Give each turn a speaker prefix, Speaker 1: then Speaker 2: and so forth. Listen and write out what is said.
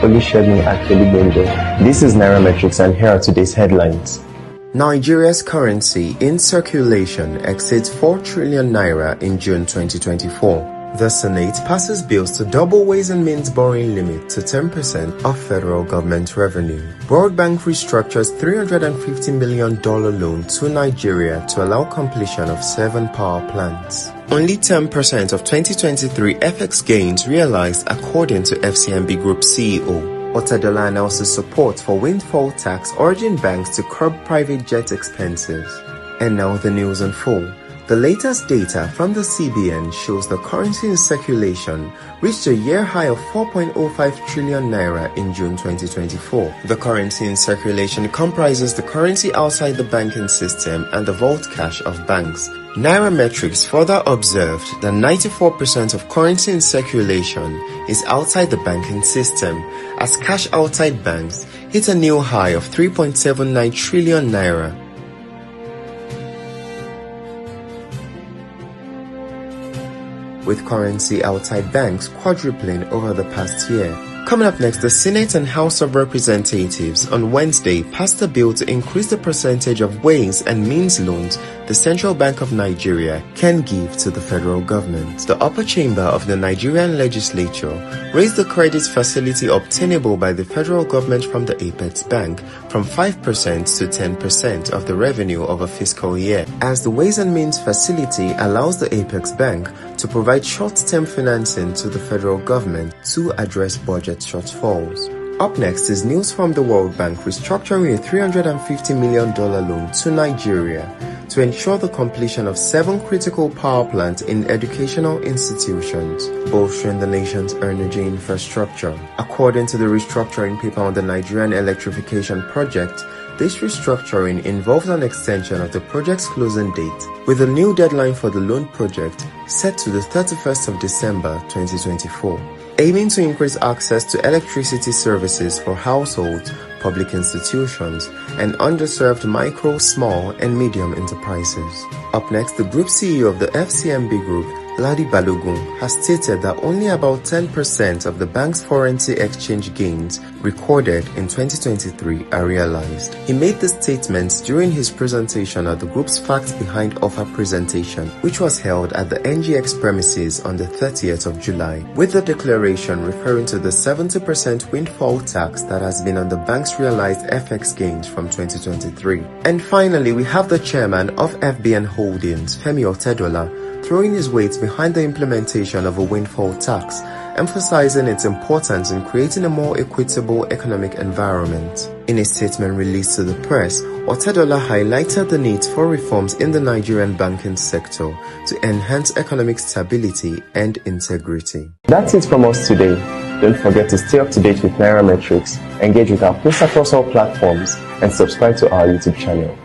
Speaker 1: Olusegun Akeligbendo. This is Nairametrics and here are today's headlines. Nigeria's currency in circulation exceeds 4 trillion naira in June 2024. The Senate passes bills to double Ways and Means borrowing limit to 10% of federal government revenue. World Bank restructures $350 million loan to Nigeria to allow completion of 7 power plants. Only 10% of 2023 FX gains realized according to FCMB Group CEO. Otedola announces support for windfall tax, urging banks to curb private jet expenses. And now the news in full. The latest data from the CBN shows the currency in circulation reached a year high of 4.05 trillion naira in June 2024. The currency in circulation comprises the currency outside the banking system and the vault cash of banks. Nairametrics further observed that 94% of currency in circulation is outside the banking system, as cash outside banks hit a new high of 3.79 trillion naira. With currency outside banks quadrupling over the past year. Coming up next, the Senate and House of Representatives on Wednesday passed a bill to increase the percentage of Ways and Means loans the Central Bank of Nigeria can give to the federal government. The upper chamber of the Nigerian legislature raised the credit facility obtainable by the federal government from the Apex Bank from 5% to 10% of the revenue of a fiscal year, as the Ways and Means facility allows the Apex Bank to provide short-term financing to the federal government to address budget shortfalls. Up next is news from the World Bank restructuring a $350 million loan to Nigeria to ensure the completion of 7 critical power plants in educational institutions, bolstering the nation's energy infrastructure. According to the restructuring paper on the Nigerian electrification project, this restructuring involves an extension of the project's closing date, with a new deadline for the loan project set to the 31st of December 2024. Aiming to increase access to electricity services for households, public institutions, and underserved micro, small, and medium enterprises. Up next, the group CEO of the FCMB Group, Ladi Balogun, has stated that only about 10% of the bank's foreign exchange gains recorded in 2023 are realized. He made the statements during his presentation at the group's Facts Behind Offer presentation, which was held at the NGX premises on the 30th of July, with the declaration referring to the 70% windfall tax that has been on the bank's realized FX gains from 2023. And finally, we have the chairman of FBN Holdings, Femi Otedola, throwing his weight behind the implementation of a windfall tax, emphasizing its importance in creating a more equitable economic environment. In a statement released to the press, Otedola highlighted the need for reforms in the Nigerian banking sector to enhance economic stability and integrity. That's it from us today. Don't forget to stay up to date with Nairametrics, engage with our posts across all platforms, and subscribe to our YouTube channel.